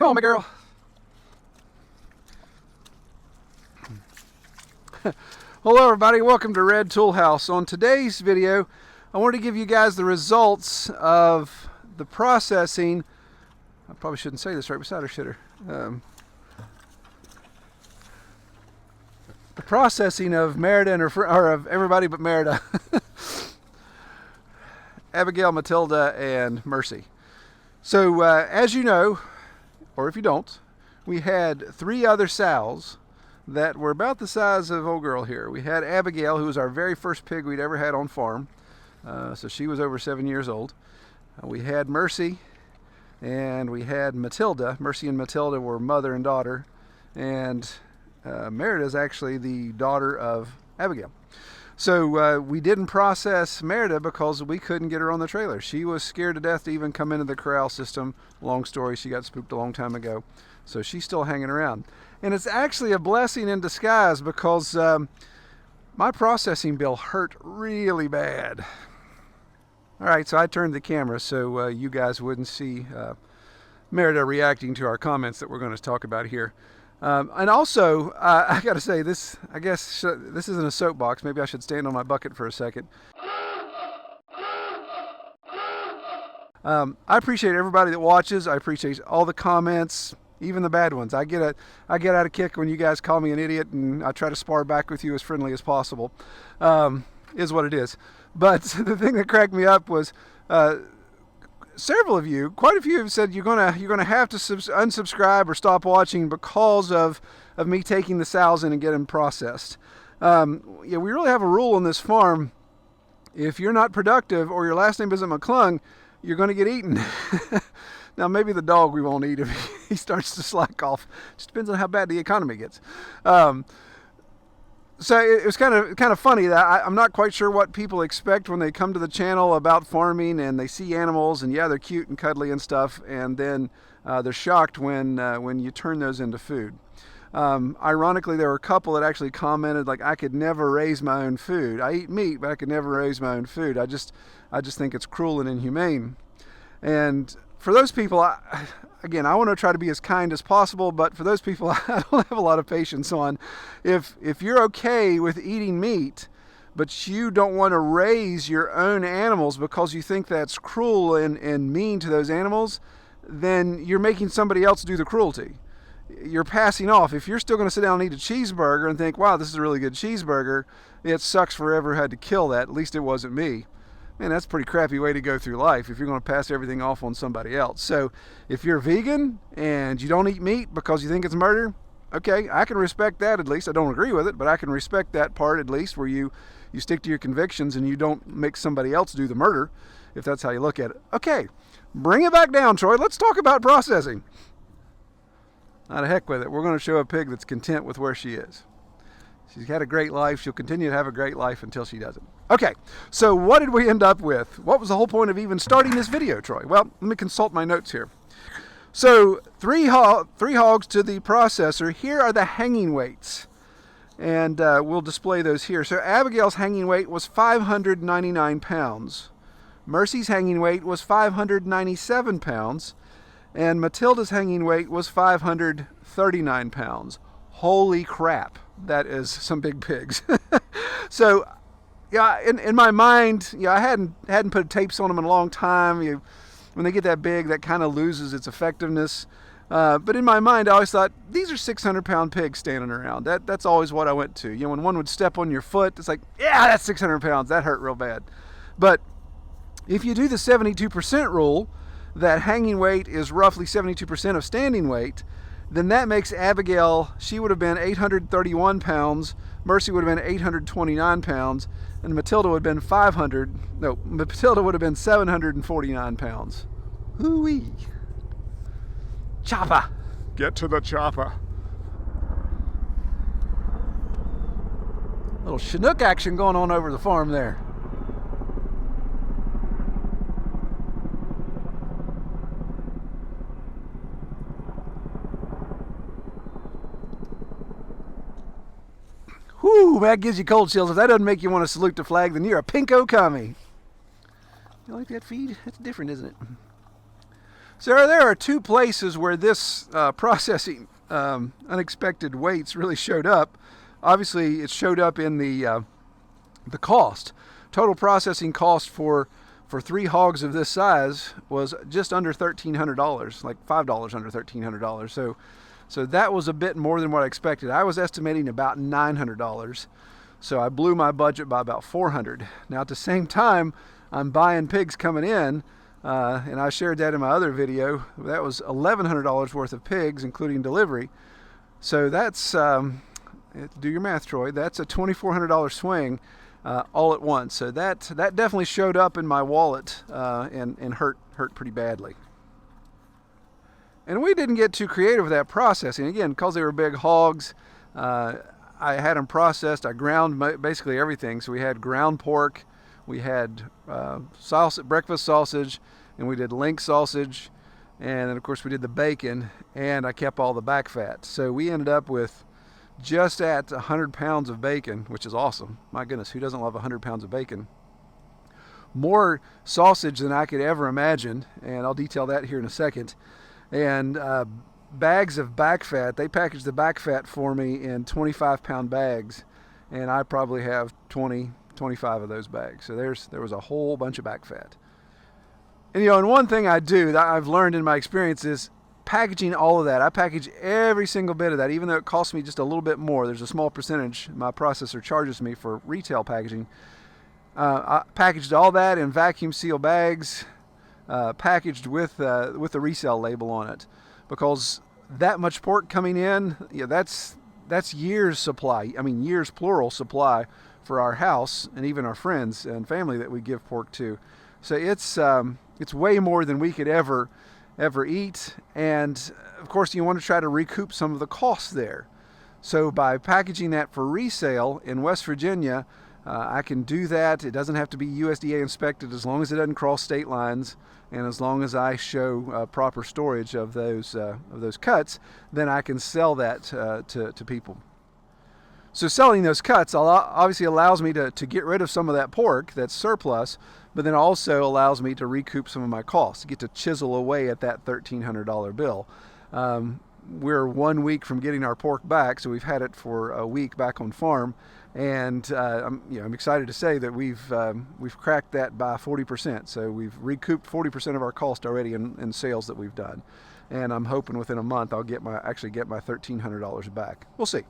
Come on, my girl. Hello everybody, welcome to Red Tool House. On today's video, I wanted to give you guys the results of the processing. I probably shouldn't say this right beside her, should I? The processing of Merida and her or of everybody but Merida. Abigail, Matilda, and Mercy. So as you know, or if you don't, we had 3 other sows that were about the size of old girl here. We had Abigail, who was our very first pig we'd ever had on farm. So she was over 7 years old. We had Mercy, and we had Matilda. Mercy and Matilda were mother and daughter, and Merida is actually the daughter of Abigail. So we didn't process Merida because we couldn't get her on the trailer. She was scared to death to even come into the corral system. Long story, she got spooked a long time ago. So she's still hanging around. And it's actually a blessing in disguise because my processing bill hurt really bad. All right, so I turned the camera so you guys wouldn't see Merida reacting to our comments that we're going to talk about here. And also, I got to say, this, I guess, this isn't a soapbox. Maybe I should stand on my bucket for a second. I appreciate everybody that watches. I appreciate all the comments, even the bad ones. I get out a kick when you guys call me an idiot, and I try to spar back with you as friendly as possible. Is what it is. But the thing that cracked me up was several of you, quite a few, have said you're gonna have to unsubscribe or stop watching because of me taking the sows in and getting them processed. Yeah, we really have a rule on this farm: if you're not productive or your last name isn't McClung, you're going to get eaten. Now maybe the dog we won't eat if he starts to slack off. Just depends on how bad the economy gets. So it was kind of funny that I'm not quite sure what people expect when they come to the channel about farming and they see animals, and yeah, they're cute and cuddly and stuff, and then they're shocked when you turn those into food. Ironically, there were a couple that actually commented like, I could never raise my own food. I eat meat, but I could never raise my own food. I just think it's cruel and inhumane. And for those people, again, I want to try to be as kind as possible, but for those people, I don't have a lot of patience on. If you're okay with eating meat, but you don't want to raise your own animals because you think that's cruel and mean to those animals, then you're making somebody else do the cruelty. You're passing off. If you're still going to sit down and eat a cheeseburger and think, wow, this is a really good cheeseburger, it sucks forever had to kill that. At least it wasn't me. Man, that's a pretty crappy way to go through life if you're going to pass everything off on somebody else. So if you're vegan and you don't eat meat because you think it's murder, okay, I can respect that at least. I don't agree with it, but I can respect that part at least, where you stick to your convictions and you don't make somebody else do the murder, if that's how you look at it. Okay, bring it back down, Troy. Let's talk about processing. Not the heck with it. We're going to show a pig that's content with where she is. She's had a great life. She'll continue to have a great life until she doesn't. Okay, so what did we end up with? What was the whole point of even starting this video, Troy? Well, let me consult my notes here. So three hogs to the processor. Here are the hanging weights, and we'll display those here. So Abigail's hanging weight was 599 pounds. Mercy's hanging weight was 597 pounds. And Matilda's hanging weight was 539 pounds. Holy crap, that is some big pigs. So, yeah, in my mind, yeah, I hadn't put tapes on them in a long time. When they get that big, that kind of loses its effectiveness. But in my mind, I always thought, these are 600-pound pigs standing around. That's always what I went to. You know, when one would step on your foot, it's like, yeah, that's 600 pounds. That hurt real bad. But if you do the 72% rule, that hanging weight is roughly 72% of standing weight, then that makes Abigail, she would have been 831 pounds, Mercy would have been 829 pounds, and Matilda would have been Matilda would have been 749 pounds. Hoo-wee. Chopper. Get to the chopper. Little Chinook action going on over the farm there. Whoo, that gives you cold chills. If that doesn't make you want to salute the flag, then you're a pinko commie. You like that feed? That's different, isn't it? So there are two places where this processing unexpected weights really showed up. Obviously, it showed up in the cost. Total processing cost for 3 hogs of this size was just under $1,300, like $5 under $1,300. So that was a bit more than what I expected. I was estimating about $900. So I blew my budget by about $400. Now at the same time, I'm buying pigs coming in, and I shared that in my other video. That was $1,100 worth of pigs, including delivery. So that's, do your math, Troy, that's a $2,400 swing all at once. So that definitely showed up in my wallet and hurt pretty badly. And we didn't get too creative with that processing. Again, because they were big hogs, I had them processed. I ground basically everything. So we had ground pork, we had breakfast sausage, and we did link sausage, and then of course we did the bacon, and I kept all the back fat. So we ended up with just at 100 pounds of bacon, which is awesome. My goodness, who doesn't love 100 pounds of bacon? More sausage than I could ever imagine, and I'll detail that here in a second. And bags of back fat. They packaged the back fat for me in 25-pound bags, and I probably have 25 of those bags. So there was a whole bunch of back fat. And and one thing I do that I've learned in my experience is packaging all of that. I package every single bit of that, even though it costs me just a little bit more. There's a small percentage my processor charges me for retail packaging. I packaged all that in vacuum seal bags, packaged with the resale label on it, because that much pork coming in, that's years supply. I mean, years plural supply for our house and even our friends and family that we give pork to. So it's way more than we could ever eat, and of course you want to try to recoup some of the costs there. So by packaging that for resale in West Virginia, I can do that. It doesn't have to be USDA inspected, as long as it doesn't cross state lines, and as long as I show proper storage of those cuts, then I can sell that to people. So selling those cuts obviously allows me to get rid of some of that pork that's surplus, but then also allows me to recoup some of my costs, get to chisel away at that $1,300 bill. We're 1 week from getting our pork back, so we've had it for a week back on farm, and I'm excited to say that we've cracked that by 40%. So we've recouped 40% of our cost already in sales that we've done, and I'm hoping within a month I'll actually get my $1,300 back. We'll see.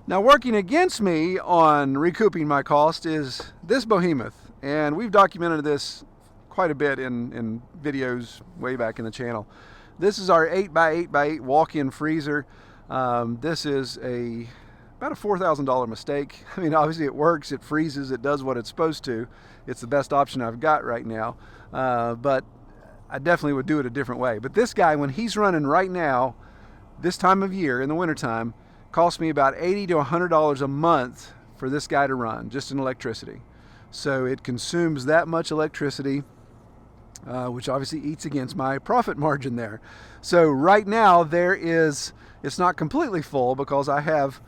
Now, working against me on recouping my cost is this behemoth, and we've documented this quite a bit in videos way back in the channel. This is our 8x8x8 walk-in freezer. This is about a $4,000 mistake. I mean, obviously it works, it freezes, it does what it's supposed to. It's the best option I've got right now, but I definitely would do it a different way. But this guy, when he's running right now, this time of year in the wintertime, costs me about $80 to $100 a month for this guy to run, just in electricity. So it consumes that much electricity, which obviously eats against my profit margin there. So right now it's not completely full, because I have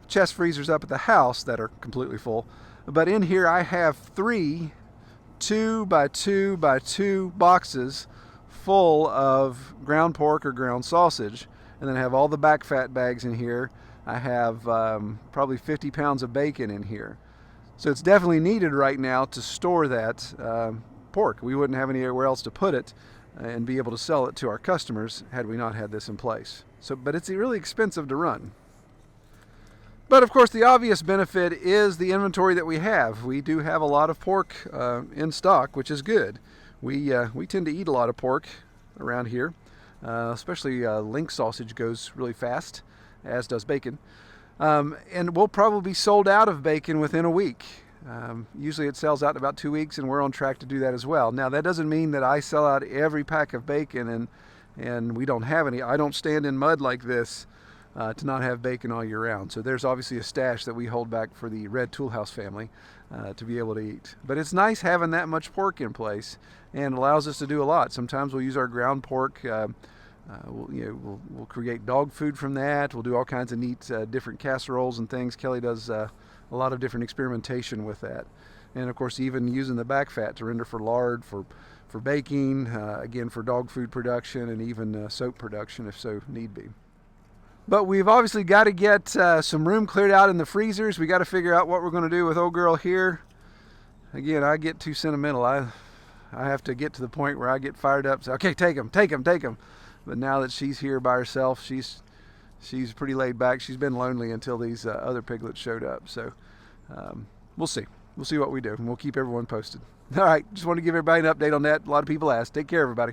chest freezers up at the house that are completely full. But in here I have 3 2x2x2 boxes full of ground pork or ground sausage. And then I have all the back fat bags in here. I have probably 50 pounds of bacon in here. So it's definitely needed right now to store that pork. We wouldn't have anywhere else to put it and be able to sell it to our customers had we not had this in place. But it's really expensive to run. But of course, the obvious benefit is the inventory that we have. We do have a lot of pork in stock, which is good. We tend to eat a lot of pork around here. Especially link sausage goes really fast, as does bacon. And we'll probably be sold out of bacon within a week. Usually it sells out in about 2 weeks, and we're on track to do that as well. Now, that doesn't mean that I sell out every pack of bacon and we don't have any. I don't stand in mud like this to not have bacon all year round. So there's obviously a stash that we hold back for the Red Toolhouse family to be able to eat. But it's nice having that much pork in place, and allows us to do a lot. Sometimes we'll use our ground pork. We'll create dog food from that. We'll do all kinds of neat different casseroles and things. Kelly does a lot of different experimentation with that. And of course, even using the back fat to render for lard, for for baking, again for dog food production, and even soap production if so need be. But we've obviously got to get some room cleared out in the freezers. We got to figure out what we're going to do with old girl here. Again, I get too sentimental. I have to get to the point where I get fired up. So, okay, take him. But now that she's here by herself, she's pretty laid back. She's been lonely until these other piglets showed up. So we'll see. We'll see what we do, and we'll keep everyone posted. All right, just want to give everybody an update on that. A lot of people asked. Take care, everybody.